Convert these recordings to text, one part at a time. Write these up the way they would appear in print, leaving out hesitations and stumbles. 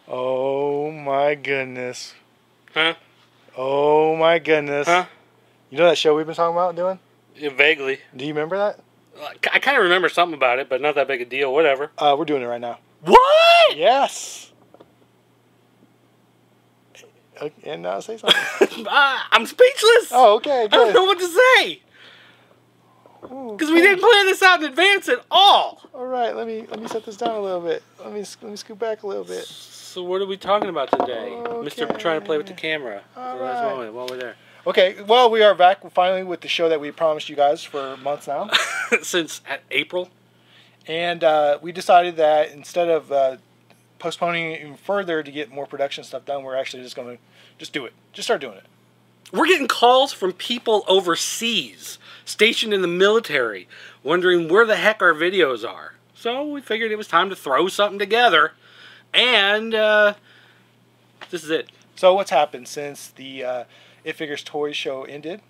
Oh my goodness. Huh? Oh my goodness. Huh? You know that show we've been talking about doing? Yeah, vaguely. Do you remember that? I kind of remember something about it, but not that big a deal. Whatever. We're doing it right now. What? Yes. And now say something. I'm speechless. Oh, okay, I don't good. know what to say. Because we didn't plan this out in advance at all. All right, let me set this down a little bit. Let me scoot back a little bit. So what are we talking about today? Okay. Mr. trying to play with the camera. All So that's right. while we're there. Okay, well, we are back finally with the show that we promised you guys for months now. Since April. And we decided that instead of postponing it even further to get more production stuff done, we're actually just going to just do it. Just start doing it. We're getting calls from people overseas, stationed in the military, wondering where the heck our videos are. So we figured it was time to throw something together. And this is it. So what's happened since the It Figures Toys show ended?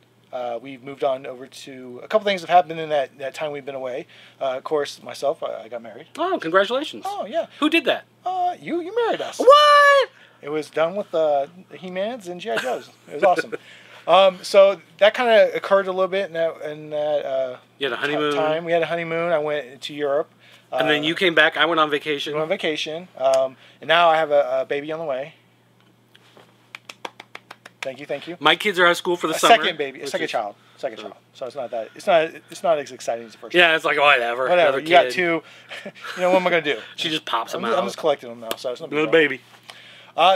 We've moved on over to a couple things have happened in that time we've been away. Of course, myself, I got married. Oh, congratulations. Oh, yeah. Who did that? You married us. What? It was done with the He-Mans and G.I. Joes. It was awesome. So that kind of occurred a little bit in that You had a honeymoon. time. We had a honeymoon. I went to Europe. And then you came back. I went on vacation. Went on vacation. And now I have a baby on the way. Thank you, thank you. My kids are out of school for the summer. Second baby, a second child. So it's not that. It's not as exciting as the first. Yeah, it's like whatever. Whatever. You got two. You know what am I gonna do? She just pops them I'm out. just collecting them now. So it's not Little baby.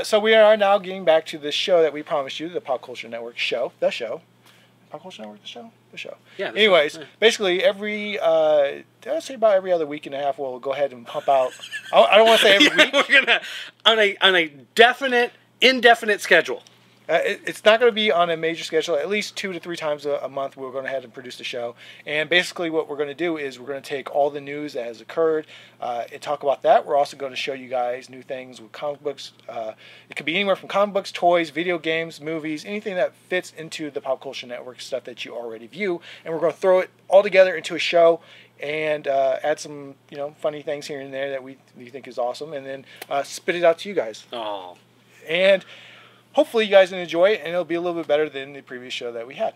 So we are now getting back to the show that we promised you, the Pop Culture Network show, the show. Pop Culture Network, the show. Yeah. Anyways, yeah. basically every I'd say about every other week and a half we'll go ahead and pump out. I don't want to say every week. We're gonna on a definite, indefinite schedule. It's not going to be on a major schedule. At least 2 to 3 times a month we're going to head and produce the show. And basically what we're going to do is we're going to take all the news that has occurred and talk about that. We're also going to show you guys new things with comic books. It could be anywhere from comic books, toys, video games, movies, anything that fits into the Pop Culture Network stuff that you already view. And we're going to throw it all together into a show and add some funny things here and there that we think is awesome. And then spit it out to you guys. Oh. And hopefully you guys enjoy it, and it'll be a little bit better than the previous show that we had.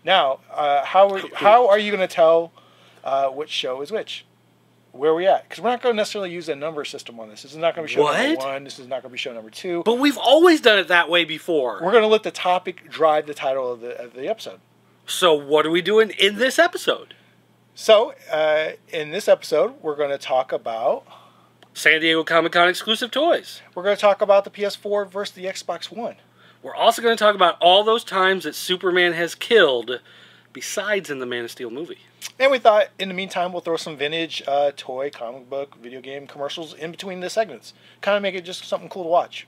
Now, how are you going to tell which show is which? Where are we at? Because we're not going to necessarily use a number system on this. This is not going to be show number 1. This is not going to be show number 2. But we've always done it that way before. We're going to let the topic drive the title of the episode. So what are we doing in this episode? So, in this episode, we're going to talk about San Diego Comic-Con exclusive toys. We're going to talk about the PS4 versus the Xbox One. We're also going to talk about all those times that Superman has killed, besides in the Man of Steel movie. And we thought, in the meantime, we'll throw some vintage toy, comic book, video game commercials in between the segments. Kind of make it just something cool to watch.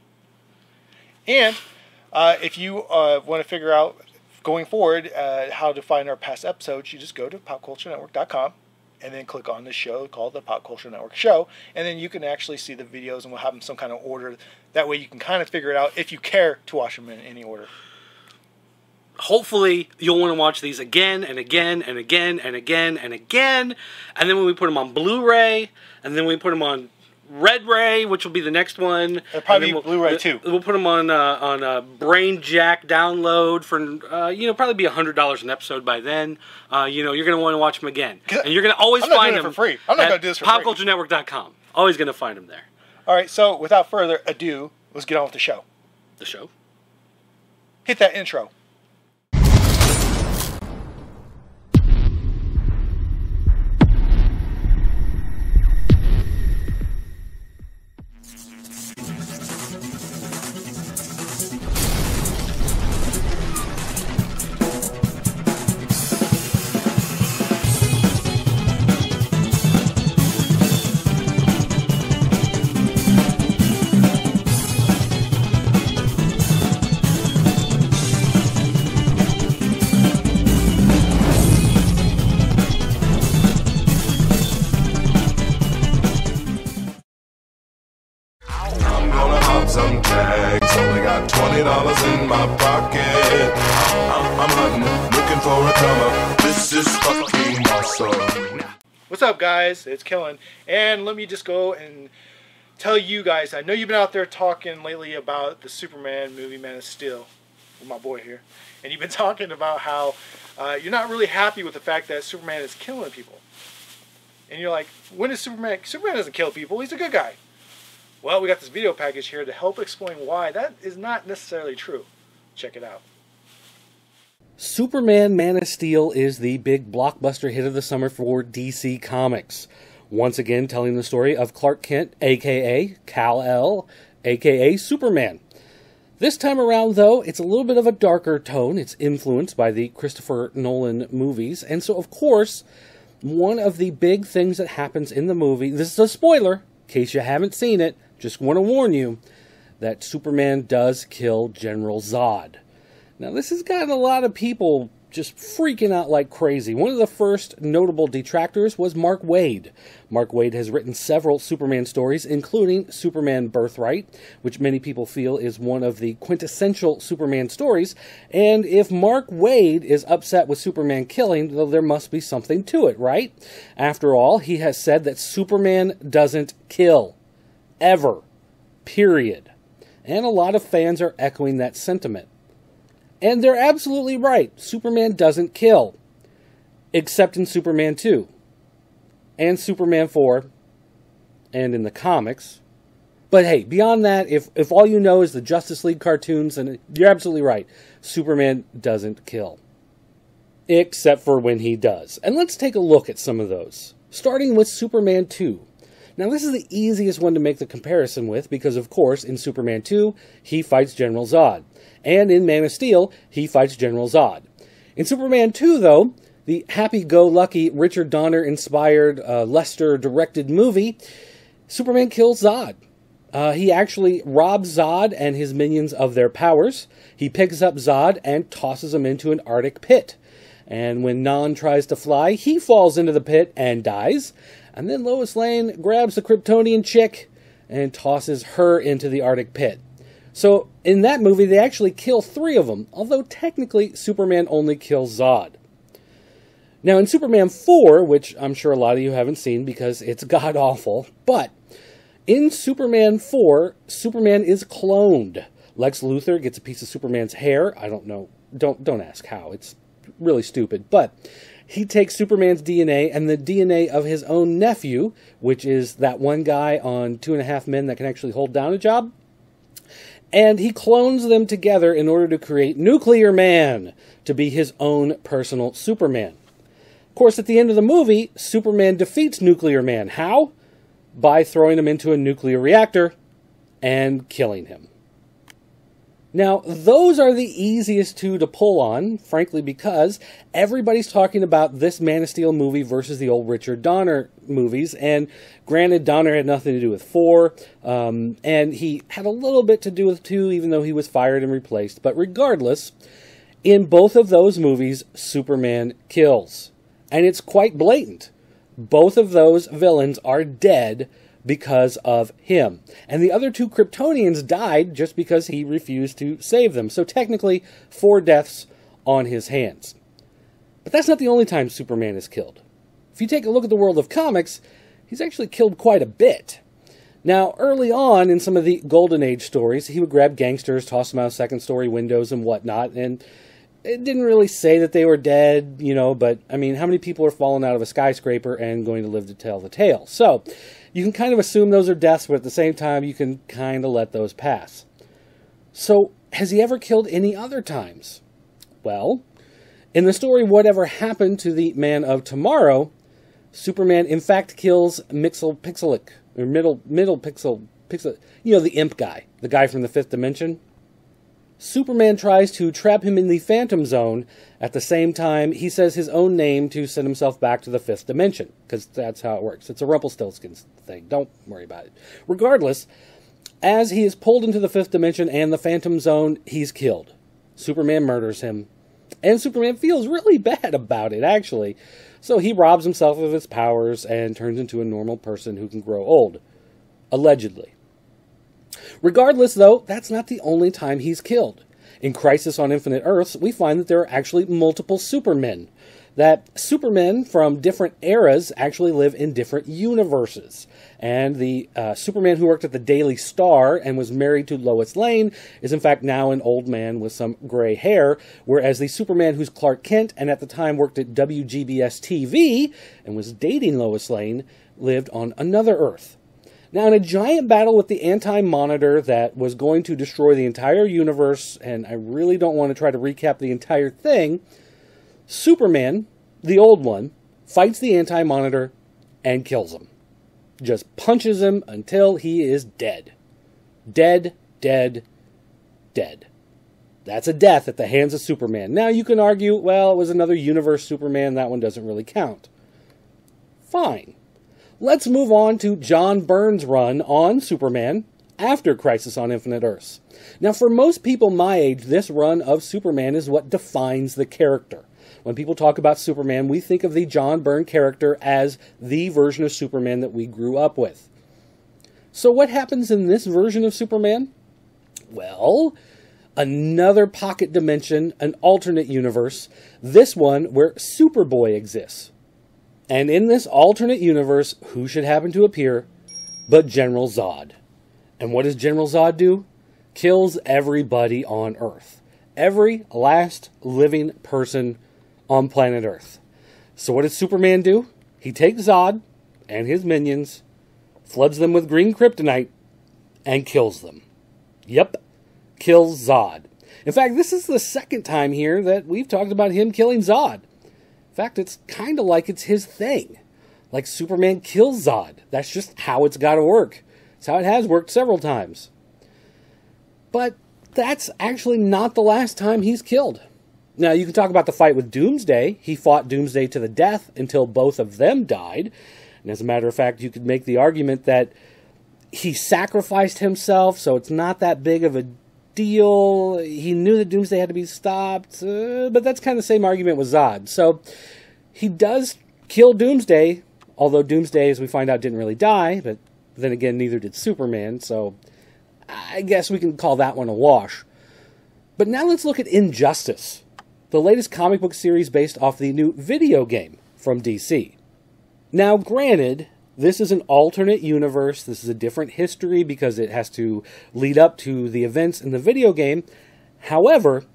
And if you want to figure out, going forward, how to find our past episodes, you just go to popculturenetwork.com. And then click on the show called the Pop Culture Network Show. And then you can actually see the videos, and we'll have them some kind of order. That way you can kind of figure it out if you care to watch them in any order. Hopefully you'll want to watch these again and again and again and again and again. And then when we put them on Blu-ray, and then we put them on Red Ray, which will be the next one. It'll probably be Blu-ray too. We'll put them on a Brain Jack download for probably be $100 an episode by then. You're going to want to watch them again, and you're going to always find them for free. I'm not going to do this for free. PopCultureNetwork.com. Always going to find them there. All right. So without further ado, let's get on with the show. The show. Hit that intro. Some tags, only got $20 in my pocket. I'm hunting, looking for a come up. This is fucking awesome. What's up, guys? It's Killen, and let me just go and tell you guys, I know you've been out there talking lately about the Superman movie, Man of Steel, with my boy here. And you've been talking about how you're not really happy with the fact that Superman is killing people. And you're like, when is Superman? Superman doesn't kill people. He's a good guy. Well, we got this video package here to help explain why that is not necessarily true. Check it out. Superman Man of Steel is the big blockbuster hit of the summer for DC Comics. Once again, telling the story of Clark Kent, a.k.a. Kal-El, a.k.a. Superman. This time around, though, it's a little bit of a darker tone. It's influenced by the Christopher Nolan movies. And so, of course, one of the big things that happens in the movie, this is a spoiler, in case you haven't seen it, just want to warn you, that Superman does kill General Zod. Now, this has gotten a lot of people just freaking out like crazy. One of the first notable detractors was Mark Waid. Mark Waid has written several Superman stories, including Superman Birthright, which many people feel is one of the quintessential Superman stories. And if Mark Waid is upset with Superman killing, well, there must be something to it, right? After all, he has said that Superman doesn't kill. Ever. Period. And a lot of fans are echoing that sentiment. And they're absolutely right. Superman doesn't kill. Except in Superman 2. And Superman 4. And in the comics. But hey, beyond that, if all you know is the Justice League cartoons, then you're absolutely right. Superman doesn't kill. Except for when he does. And let's take a look at some of those. Starting with Superman 2. Now, this is the easiest one to make the comparison with because, of course, in Superman 2, he fights General Zod. And in Man of Steel, he fights General Zod. In Superman 2, though, the happy-go-lucky Richard Donner-inspired, Lester-directed movie, Superman kills Zod. He actually robs Zod and his minions of their powers. He picks up Zod and tosses him into an Arctic pit. And when Non tries to fly, he falls into the pit and dies. And then Lois Lane grabs the Kryptonian chick and tosses her into the Arctic pit. So, in that movie, they actually kill 3 of them, although technically Superman only kills Zod. Now, in Superman 4, which I'm sure a lot of you haven't seen because it's god-awful, but in Superman 4, Superman is cloned. Lex Luthor gets a piece of Superman's hair. I don't know. Don't ask how. It's really stupid. But he takes Superman's DNA and the DNA of his own nephew, which is that one guy on 2.5 Men that can actually hold down a job, and he clones them together in order to create Nuclear Man to be his own personal Superman. Of course, at the end of the movie, Superman defeats Nuclear Man. How? By throwing him into a nuclear reactor and killing him. Now, those are the easiest 2 to pull on, frankly, because everybody's talking about this Man of Steel movie versus the old Richard Donner movies, and granted, Donner had nothing to do with 4, and he had a little bit to do with 2, even though he was fired and replaced, but regardless, in both of those movies, Superman kills, and it's quite blatant. Both of those villains are dead because of him. And the other 2 Kryptonians died just because he refused to save them. So technically, 4 deaths on his hands. But that's not the only time Superman is killed. If you take a look at the world of comics, he's actually killed quite a bit. Now, early on in some of the Golden Age stories, he would grab gangsters, toss them out of second-story windows and whatnot, and it didn't really say that they were dead, but, I mean, how many people are falling out of a skyscraper and going to live to tell the tale? So, you can kind of assume those are deaths, but at the same time, you can kind of let those pass. So, has he ever killed any other times? Well, in the story Whatever Happened to the Man of Tomorrow, Superman, in fact, kills Mxyzptlk, or Middle Pixel, the imp guy, the guy from the 5th dimension. Superman tries to trap him in the Phantom Zone. At the same time, he says his own name to send himself back to the 5th dimension, because that's how it works. It's a Rumpelstiltskin thing. Don't worry about it. Regardless, as he is pulled into the 5th dimension and the Phantom Zone, he's killed. Superman murders him, and Superman feels really bad about it, actually. So he robs himself of his powers and turns into a normal person who can grow old. Allegedly. Regardless, though, that's not the only time he's killed. In Crisis on Infinite Earths, we find that there are actually multiple Supermen. that Supermen from different eras actually live in different universes. And the Superman who worked at the Daily Star and was married to Lois Lane is in fact now an old man with some gray hair, whereas the Superman who's Clark Kent and at the time worked at WGBS TV and was dating Lois Lane lived on another Earth. Now, in a giant battle with the Anti-Monitor that was going to destroy the entire universe, and I really don't want to try to recap the entire thing, Superman, the old one, fights the Anti-Monitor and kills him. Just punches him until he is dead. Dead, dead, dead. That's a death at the hands of Superman. Now, you can argue, well, it was another universe Superman, that one doesn't really count. Fine. Let's move on to John Byrne's run on Superman after Crisis on Infinite Earths. Now, for most people my age, this run of Superman is what defines the character. When people talk about Superman, we think of the John Byrne character as the version of Superman that we grew up with. So what happens in this version of Superman? Well, another pocket dimension, an alternate universe, this one where Superboy exists. And in this alternate universe, who should happen to appear but General Zod? And what does General Zod do? Kills everybody on Earth. Every last living person on planet Earth. So what does Superman do? He takes Zod and his minions, floods them with green kryptonite, and kills them. Yep, kills Zod. In fact, this is the second time here that we've talked about him killing Zod. In fact, it's kind of like it's his thing. Like Superman kills Zod. That's just how it's got to work. It's how it has worked several times. But that's actually not the last time he's killed. Now, you can talk about the fight with Doomsday. He fought Doomsday to the death until both of them died. And as a matter of fact, you could make the argument that he sacrificed himself, so it's not that big of a deal. He knew that Doomsday had to be stopped, but that's kind of the same argument with Zod. So he does kill Doomsday, although Doomsday, as we find out, didn't really die, but then again, neither did Superman, so I guess we can call that one a wash. But now let's look at Injustice, the latest comic book series based off the new video game from DC. Now, granted, this is an alternate universe. This is a different history because it has to lead up to the events in the video game. However,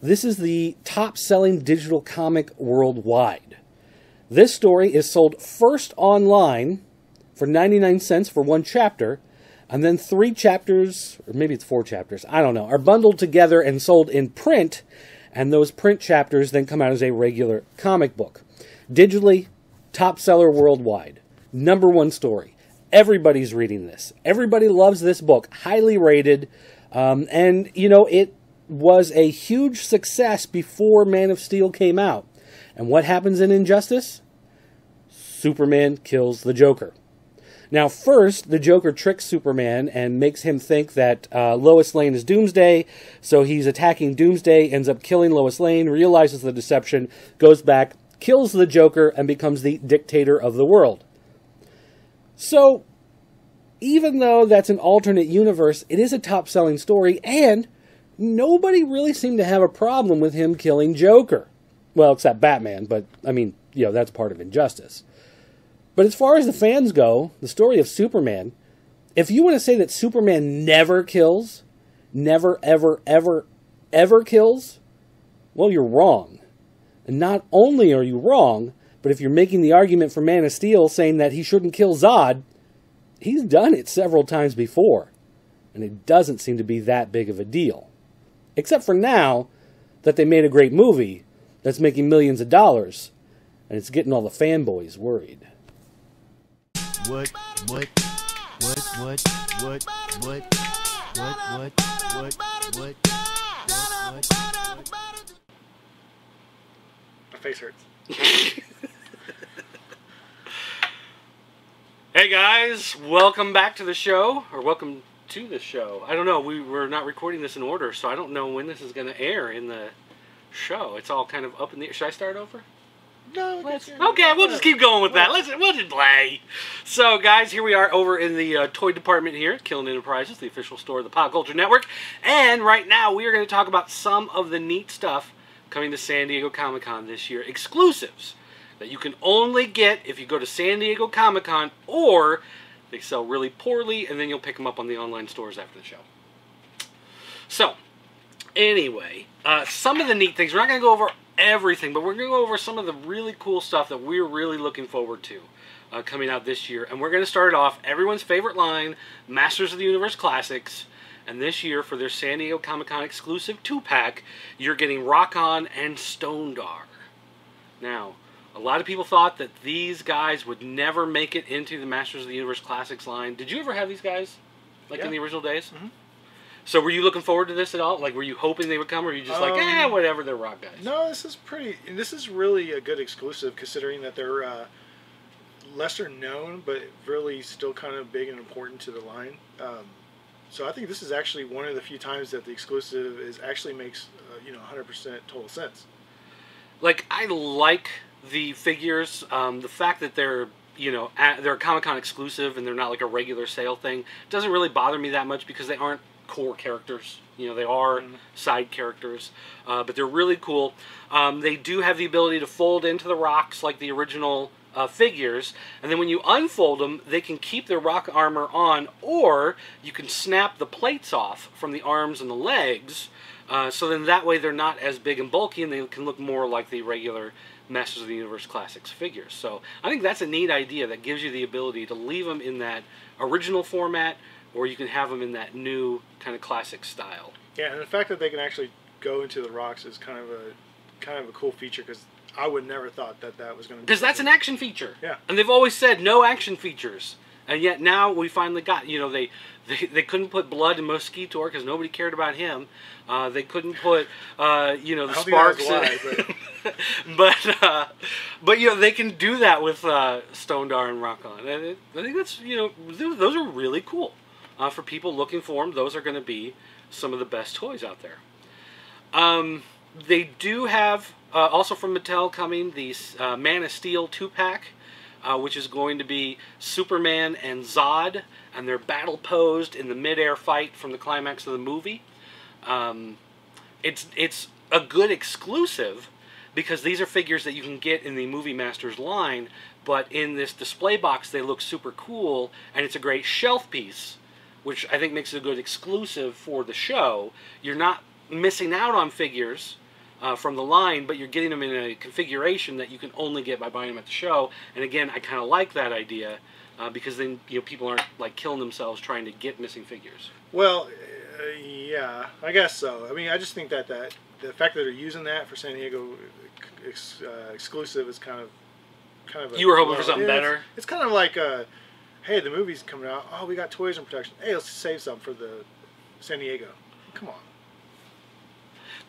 this is the top-selling digital comic worldwide. This story is sold first online for 99 cents for one chapter, and then 3 chapters, or maybe it's 4 chapters, I don't know, are bundled together and sold in print, and those print chapters then come out as a regular comic book. Digitally, top seller worldwide. #1 story. Everybody's reading this. Everybody loves this book. Highly rated. And, you know, it was a huge success before Man of Steel came out. And what happens in Injustice? Superman kills the Joker. Now, first, the Joker tricks Superman and makes him think that Lois Lane is Doomsday, so he's attacking Doomsday, ends up killing Lois Lane, realizes the deception, goes back, kills the Joker, and becomes the dictator of the world. So, even though that's an alternate universe, it is a top-selling story, and nobody really seemed to have a problem with him killing Joker. Well, except Batman, but, I mean, you know, that's part of Injustice. But as far as the fans go, the story of Superman, if you want to say that Superman never kills, never, ever, ever, ever kills, well, you're wrong. And not only are you wrong, but if you're making the argument for Man of Steel saying that he shouldn't kill Zod, he's done it several times before. And it doesn't seem to be that big of a deal. Except for now that they made a great movie that's making millions of dollars, and it's getting all the fanboys worried. What? My face hurts. Hey guys, welcome back to the show, or welcome to the show. I don't know, we're not recording this in order, so I don't know when this is going to air in the show. It's all kind of up in the air. Should I start over? No, okay, we'll just keep going with that. We'll just play. So, guys, here we are over in the toy department here at Killen Enterprises, the official store of the Pop Culture Network. And right now, we are going to talk about some of the neat stuff coming to San Diego Comic-Con this year. Exclusives that you can only get if you go to San Diego Comic-Con, or they sell really poorly, and then you'll pick them up on the online stores after the show. So, anyway, some of the neat things. We're not going to go over everything, but we're going to go over some of the really cool stuff that we're really looking forward to coming out this year. And we're going to start off everyone's favorite line, Masters of the Universe Classics. And this year, for their San Diego Comic-Con exclusive 2-pack, you're getting Rock-On and Stondar. Now, a lot of people thought that these guys would never make it into the Masters of the Universe Classics line. Did you ever have these guys, like in the original days? Mm-hmm. So were you looking forward to this at all? Like, were you hoping they would come, or were you just like, whatever, they're rock guys? No, this is really a good exclusive, considering that they're lesser known, but really still kind of big and important to the line. So I think this is actually one of the few times that the exclusive actually makes 100% total sense. Like, I like the figures, the fact that they're they're a Comic-Con exclusive and they're not like a regular sale thing doesn't really bother me that much, because they aren't core characters. They are side characters, but they're really cool. They do have the ability to fold into the rocks like the original figures, and then when you unfold them, they can keep their rock armor on, or you can snap the plates off from the arms and the legs, so then that way they're not as big and bulky, and they can look more like the regular Masters of the Universe Classics figures. So I think that's a neat idea that gives you the ability to leave them in that original format, or you can have them in that new kind of classic style. Yeah, and the fact that they can actually go into the rocks is kind of a cool feature, because I would never thought that was going to be. Because that's an action feature. Yeah. And they've always said no action features, and yet now we finally got. They couldn't put Blood in Mosquitor because nobody cared about him. They couldn't put the Sparks. But they can do that with Stondar and Rock-On, and I think that's those are really cool. For people looking for them, those are going to be some of the best toys out there. They do have, also from Mattel coming, the Man of Steel 2-pack, which is going to be Superman and Zod, and they're battle posed in the mid-air fight from the climax of the movie. It's a good exclusive, because these are figures that you can get in the Movie Masters line, but in this display box they look super cool, and it's a great shelf piece, which I think makes it a good exclusive for the show. You're not missing out on figures from the line, but you're getting them in a configuration that you can only get by buying them at the show. And again, I kind of like that idea, because then people aren't like killing themselves trying to get missing figures. Well, yeah, I guess so. I mean, I just think that the fact that they're using that for San Diego exclusive is kind of. You were hoping for something better. It's kind of like, hey, the movie's coming out. Oh, we got toys in production. Hey, let's save some for the San Diego. Come on.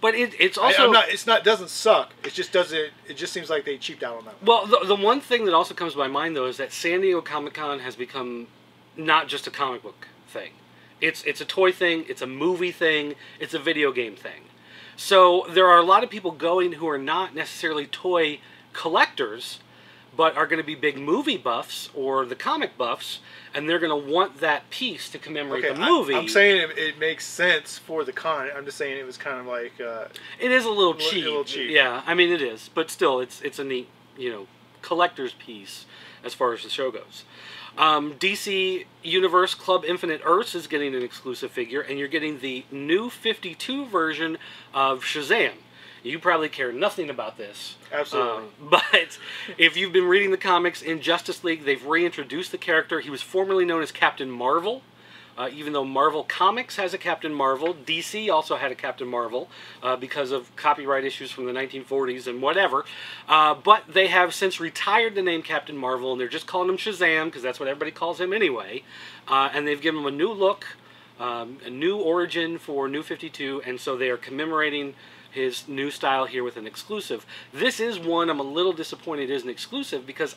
But it's also it doesn't suck. It just seems like they cheaped out on that one. Well, the one thing that also comes to my mind though is that San Diego Comic-Con has become not just a comic book thing. It's a toy thing, it's a movie thing, it's a video game thing. So there are a lot of people going who are not necessarily toy collectors, but are going to be big movie buffs or the comic buffs, and they're going to want that piece to commemorate the movie. I'm saying it makes sense for the con. I'm just saying it was kind of like... it is a little cheap. A little cheap. Yeah, I mean it is, but still, it's a neat, collector's piece as far as the show goes. DC Universe Club Infinite Earths is getting an exclusive figure, and you're getting the new 52 version of Shazam. You probably care nothing about this. Absolutely. But if you've been reading the comics, in Justice League, they've reintroduced the character. He was formerly known as Captain Marvel. Even though Marvel Comics has a Captain Marvel, DC also had a Captain Marvel because of copyright issues from the 1940s and whatever. But they have since retired the name Captain Marvel, and they're just calling him Shazam because that's what everybody calls him anyway. And they've given him a new look, a new origin for New 52, and so they are commemorating his new style here with an exclusive. This is one I'm a little disappointed is an exclusive, because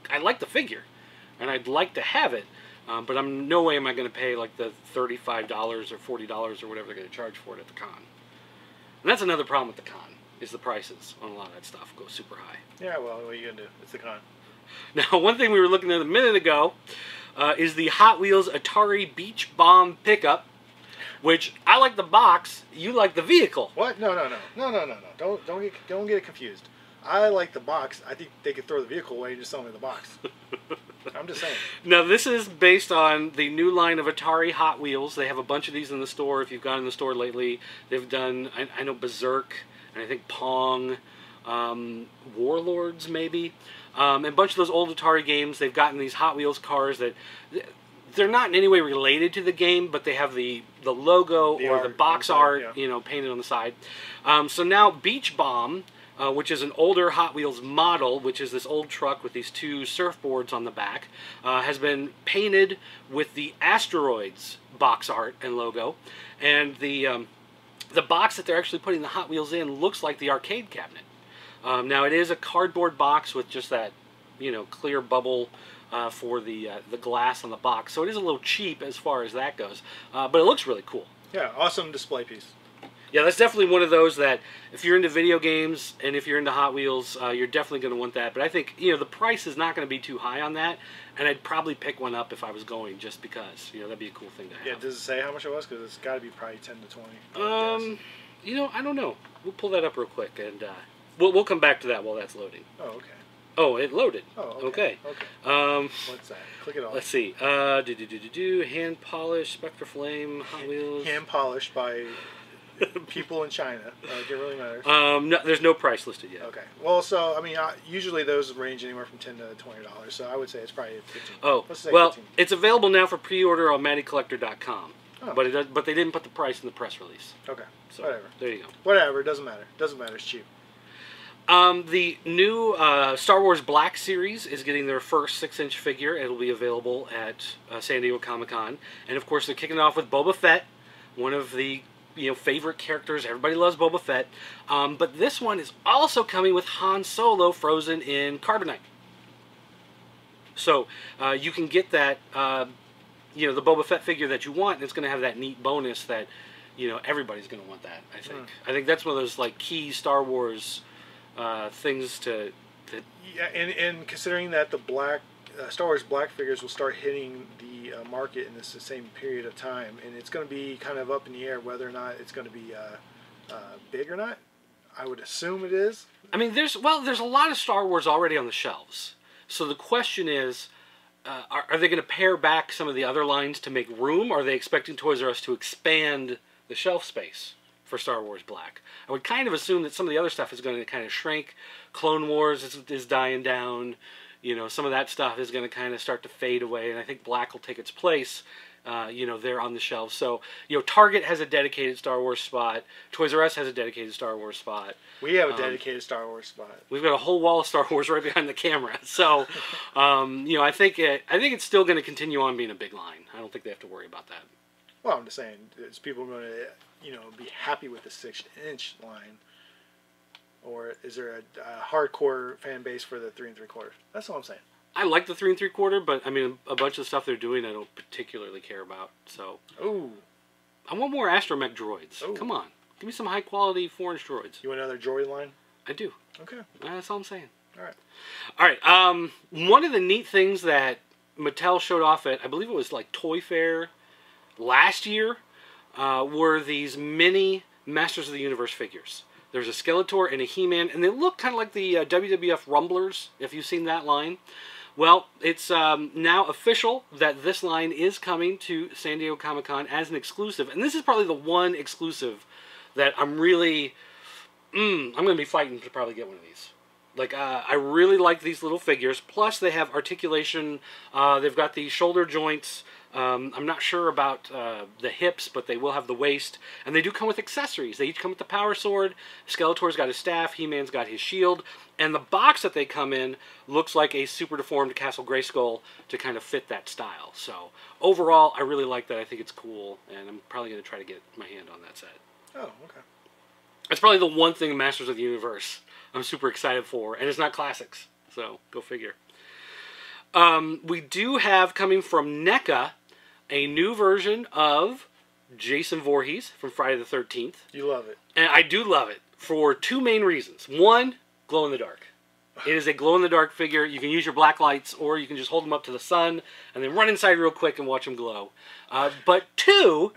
I like the figure, and I'd like to have it. But no way am I going to pay like the $35 or $40 or whatever they're going to charge for it at the con. And that's another problem with the con, is the prices on a lot of that stuff go super high. Yeah, well, what are you going to do? It's the con. Now, one thing we were looking at a minute ago is the Hot Wheels Atari Beach Bomb pickup. Which I like the box. You like the vehicle. What? No. Don't get it confused. I like the box. I think they could throw the vehicle away and just sell me the box. I'm just saying. Now, this is based on the new line of Atari Hot Wheels. They have a bunch of these in the store. If you've gone in the store lately, they've done, I know, Berserk, and I think Pong, Warlords, maybe. And a bunch of those old Atari games. They've gotten these Hot Wheels cars that they're not in any way related to the game, but they have the logo or the box art, painted on the side. So now Beach Bomb, which is an older Hot Wheels model, which is this old truck with these two surfboards on the back, has been painted with the Asteroids box art and logo. And the box that they're actually putting the Hot Wheels in looks like the arcade cabinet. Now, it is a cardboard box with just that, clear bubble for the glass on the box. So it is a little cheap as far as that goes. But it looks really cool. Yeah, awesome display piece. Yeah, that's definitely one of those that if you're into video games and if you're into Hot Wheels, you're definitely going to want that. But I think, the price is not going to be too high on that. And I'd probably pick one up if I was going just because, that'd be a cool thing to have. Yeah, does it say how much it was? Because it's got to be probably 10 to 20. I don't know. We'll pull that up real quick and we'll come back to that while that's loading. Oh, okay. Oh, it loaded. Oh, okay. What's that? Click it off. Let's see. Hand polished, Spectre Flame, Hot Wheels. Hand polished by people in China. It really matters. No, there's no price listed yet. Okay. Well, so usually those range anywhere from $10 to $20. So I would say it's probably 15. Oh, let's say well, 15. It's available now for pre-order on MattyCollector.com. Oh. But they didn't put the price in the press release. Okay. So whatever. There you go. Whatever. It doesn't matter. Doesn't matter. It's cheap. The new Star Wars Black series is getting their first 6-inch figure. It'll be available at San Diego Comic-Con. And, of course, they're kicking it off with Boba Fett, one of the favorite characters. Everybody loves Boba Fett. But this one is also coming with Han Solo frozen in carbonite. So you can get that, the Boba Fett figure that you want, and it's going to have that neat bonus that, everybody's going to want that, I think. I think that's one of those, key Star Wars things to... Yeah, and considering that the Star Wars Black figures will start hitting the market in the same period of time, and it's going to be kind of up in the air whether or not it's going to be big or not. I would assume it is. I mean, there's a lot of Star Wars already on the shelves. So the question is, are they going to pare back some of the other lines to make room? Or are they expecting Toys R Us to expand the shelf space for Star Wars Black? I would kind of assume that some of the other stuff is going to kind of shrink. Clone Wars is dying down. Some of that stuff is going to kind of start to fade away, and I think Black will take its place, there on the shelves. So, Target has a dedicated Star Wars spot. Toys R Us has a dedicated Star Wars spot. We have a dedicated Star Wars spot. We've got a whole wall of Star Wars right behind the camera. So, I think it's still going to continue on being a big line. I don't think they have to worry about that. Well, I'm just saying, is people going to, be happy with the 6-inch line? Or is there a hardcore fan base for the 3 3/4? That's all I'm saying. I like the 3 3/4, but I mean, a bunch of the stuff they're doing I don't particularly care about. So, ooh, I want more Astromech droids. Ooh. Come on, give me some high quality 4-inch droids. You want another droid line? I do. Okay, that's all I'm saying. All right. One of the neat things that Mattel showed off at, I believe it was Toy Fair last year, were these mini Masters of the Universe figures. There's a Skeletor and a He-Man, and they look kind of like the WWF Rumblers, if you've seen that line. Well, it's now official that this line is coming to San Diego Comic-Con as an exclusive. And this is probably the one exclusive that I'm really... I'm going to be fighting to probably get one of these. I really like these little figures. Plus, they have articulation. They've got the shoulder joints. I'm not sure about the hips, but they will have the waist. And they do come with accessories. They each come with the power sword. Skeletor's got his staff. He-Man's got his shield. And the box that they come in looks like a super deformed Castle Grayskull to kind of fit that style. So, overall, I really like that. I think it's cool. And I'm probably going to try to get my hand on that set. Oh, okay. It's probably the one thing in Masters of the Universe I'm super excited for. And it's not classics. So, go figure. We do have, coming from NECA, a new version of Jason Voorhees from Friday the 13th. You love it. And I do love it for two main reasons. One, glow in the dark. It is a glow in the dark figure. You can use your black lights, or you can just hold them up to the sun and then run inside real quick and watch them glow. But two,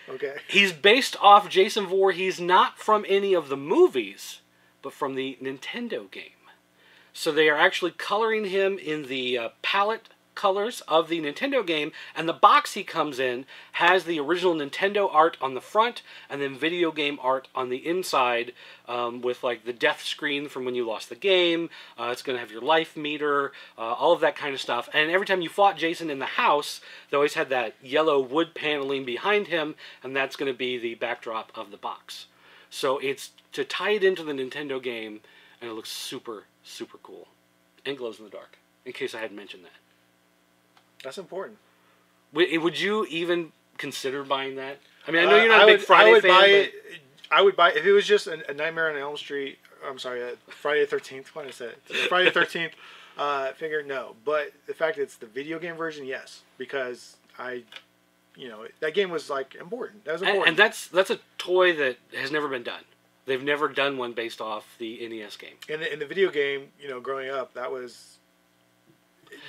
Okay. He's based off Jason Voorhees, not from any of the movies, but from the Nintendo game. So they are actually coloring him in the palette colors of the Nintendo game, and the box he comes in has the original Nintendo art on the front, and then video game art on the inside, with like the death screen from when you lost the game. It's going to have your life meter, all of that kind of stuff. And every time you fought Jason in the house, they always had that yellow wood paneling behind him, and that's going to be the backdrop of the box. So it's to tie it into the Nintendo game, and it looks super, super cool. And glows in the dark, in case I hadn't mentioned that. That's important. Would you even consider buying that? I mean, I know you're not a big Friday fan. I would buy it if it was just a Nightmare on Elm Street. I'm sorry, Friday the 13th. What did I say? Friday the 13th figure, no. But the fact that it's the video game version, yes, because that game was like important. That was important. And that's a toy that has never been done. They've never done one based off the NES game. In the video game, growing up, that was.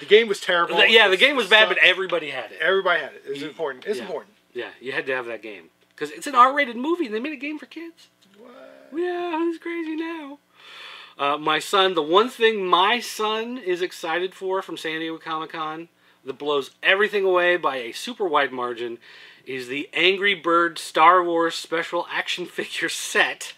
The game was terrible. The game was bad, but everybody had it. Everybody had it. It was important. It's important. Yeah, you had to have that game. Because it's an R-rated movie, and they made a game for kids. What? Yeah, who's crazy now? My son, the one thing my son is excited for from San Diego Comic-Con that blows everything away by a super wide margin is the Angry Bird Star Wars Special Action Figure set.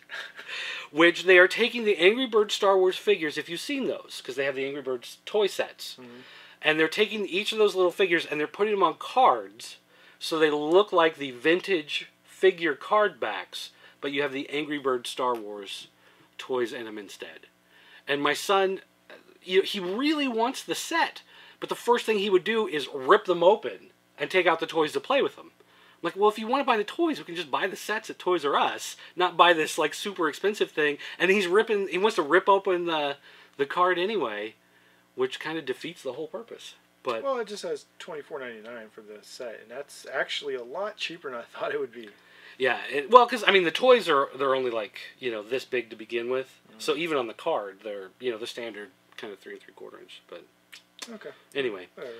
Which they are taking the Angry Birds Star Wars figures, if you've seen those, because they have the Angry Birds toy sets. Mm-hmm. And they're taking each of those little figures and they're putting them on cards so they look like the vintage figure card backs, but you have the Angry Birds Star Wars toys in them instead. And my son, he really wants the set, but the first thing he would do is rip them open and take out the toys to play with them. I'm like, well, if you want to buy the toys, we can just buy the sets at Toys R Us, not buy this like super expensive thing. And he wants to rip open the card anyway, which kind of defeats the whole purpose. But well, it just has $24.99 for the set, and that's actually a lot cheaper than I thought it would be. Yeah, because I mean the toys they're only like this big to begin with, so even on the card they're the standard kind of 3 3/4 inch. But okay. Anyway. Whatever.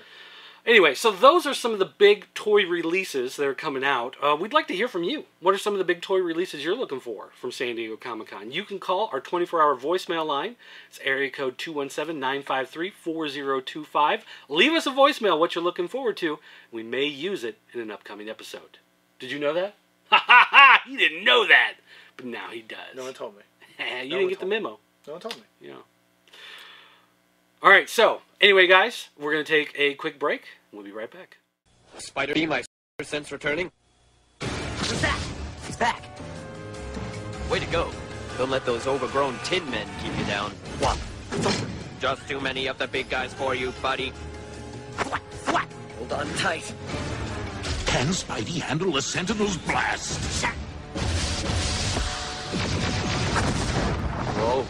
Anyway, so those are some of the big toy releases that are coming out. We'd like to hear from you. What are some of the big toy releases you're looking for from San Diego Comic-Con? You can call our 24-hour voicemail line. It's area code 217-953-4025. Leave us a voicemail what you're looking forward to. We may use it in an upcoming episode. Did you know that? Ha ha ha! He didn't know that, but now he does. No one told me. You didn't get the memo. No one told me. Yeah. All right, so anyway, guys, we're going to take a quick break. We'll be right back. Spider Bee, my sense returning. Who's that? He's back. Way to go. Don't let those overgrown tin men keep you down. What? Just too many of the big guys for you, buddy. What? Hold on tight. Can Spidey handle a Sentinel's blast? Whoa.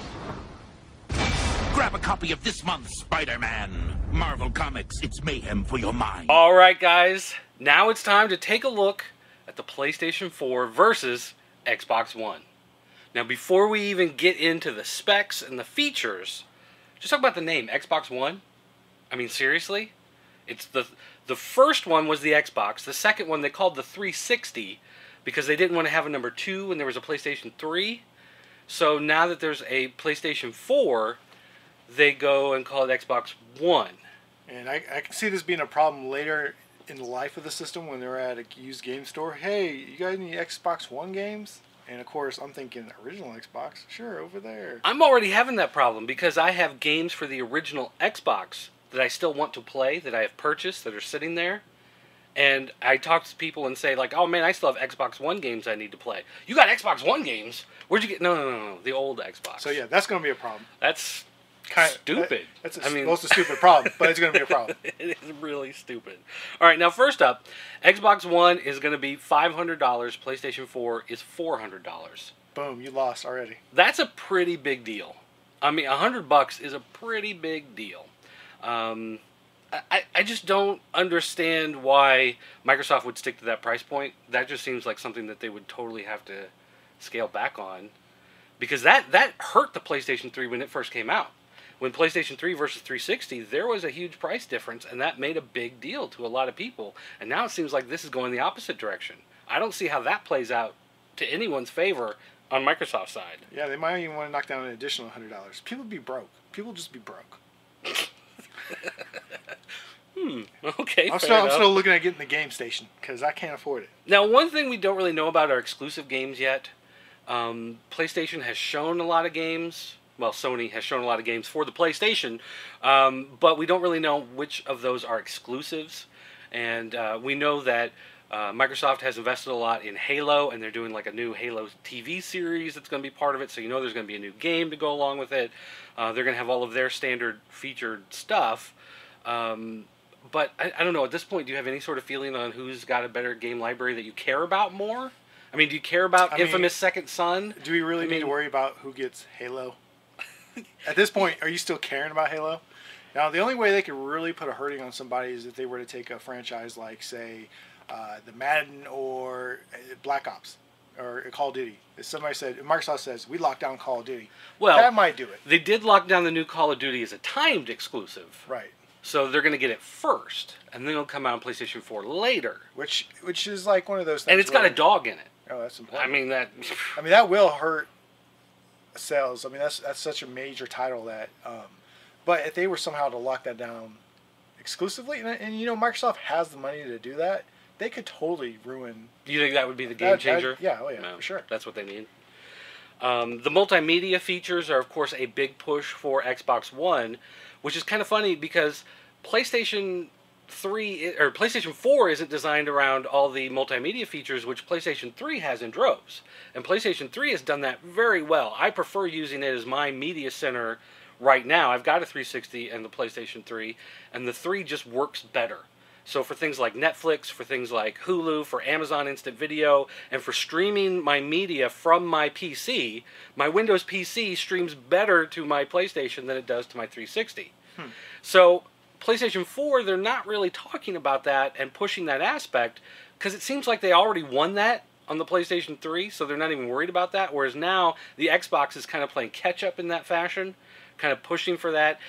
Grab a copy of this month's Spider-Man. Marvel Comics, it's mayhem for your mind. All right, guys. Now it's time to take a look at the PlayStation 4 versus Xbox One. Now, before we even get into the specs and the features, just talk about the name, Xbox One. I mean, seriously? It's the first one was the Xbox. The second one they called the 360 because they didn't want to have a number 2 when there was a PlayStation 3. So now that there's a PlayStation 4, they go and call it Xbox One. And I can see this being a problem later in the life of the system when they're at a used game store. Hey, you guys need Xbox One games? And of course, I'm thinking original Xbox. Sure, over there. I'm already having that problem because I have games for the original Xbox that I still want to play, that I have purchased, that are sitting there. And I talk to people and say, like, oh man, I still have Xbox One games I need to play. You got Xbox One games? Where'd you get... No. The old Xbox. So yeah, that's going to be a problem. That's... stupid. That's most a stupid problem, but it's going to be a problem. It is really stupid. All right, now first up, Xbox One is going to be $500. PlayStation 4 is $400. Boom, you lost already. That's a pretty big deal. I mean, $100 is a pretty big deal. I just don't understand why Microsoft would stick to that price point. That just seems like something that they would totally have to scale back on. Because that hurt the PlayStation 3 when it first came out. When PlayStation 3 versus 360, there was a huge price difference, and that made a big deal to a lot of people. And now it seems like this is going the opposite direction. I don't see how that plays out to anyone's favor on Microsoft's side. Yeah, they might even want to knock down an additional $100. People be broke. People just be broke. Okay, I'm fair enough. still looking at getting the game station because I can't afford it. Now, one thing we don't really know about our exclusive games yet. PlayStation has shown a lot of games. Well, Sony has shown a lot of games for the PlayStation, but we don't really know which of those are exclusives. And we know that Microsoft has invested a lot in Halo, and they're doing like a new Halo TV series that's going to be part of it. So you know there's going to be a new game to go along with it. They're going to have all of their standard featured stuff. But I don't know, at this point, do you have any sort of feeling on who's got a better game library that you care about more? I mean, do you care about Infamous Second Son? Do we really need to worry about who gets Halo? At this point, are you still caring about Halo? Now, the only way they could really put a hurting on somebody is if they were to take a franchise like, say, the Madden or Black Ops or Call of Duty. If somebody said, Microsoft says, we locked down Call of Duty. Well, that might do it. They did lock down the new Call of Duty as a timed exclusive. Right. So they're going to get it first, and then it'll come out on PlayStation 4 later. Which is like one of those things. And it's got a dog in it. Oh, that's important. I mean that will hurt sales. I mean that's such a major title that. But if they were somehow to lock that down exclusively, and you know Microsoft has the money to do that, they could totally ruin. Do you think that would be the game changer? Yeah, for sure. That's what they need. The multimedia features are, of course, a big push for Xbox One, which is kind of funny because PlayStation 4 isn't designed around all the multimedia features, which PlayStation 3 has in droves. And PlayStation 3 has done that very well. I prefer using it as my media center right now. I've got a 360 and the PlayStation 3, and the 3 just works better. So for things like Netflix, for things like Hulu, for Amazon Instant Video, and for streaming my media from my PC, my Windows PC streams better to my PlayStation than it does to my 360. So PlayStation 4, they're not really talking about that and pushing that aspect because it seems like they already won that on the PlayStation 3, so they're not even worried about that, whereas now the Xbox is kind of playing catch-up in that fashion, kind of pushing for that.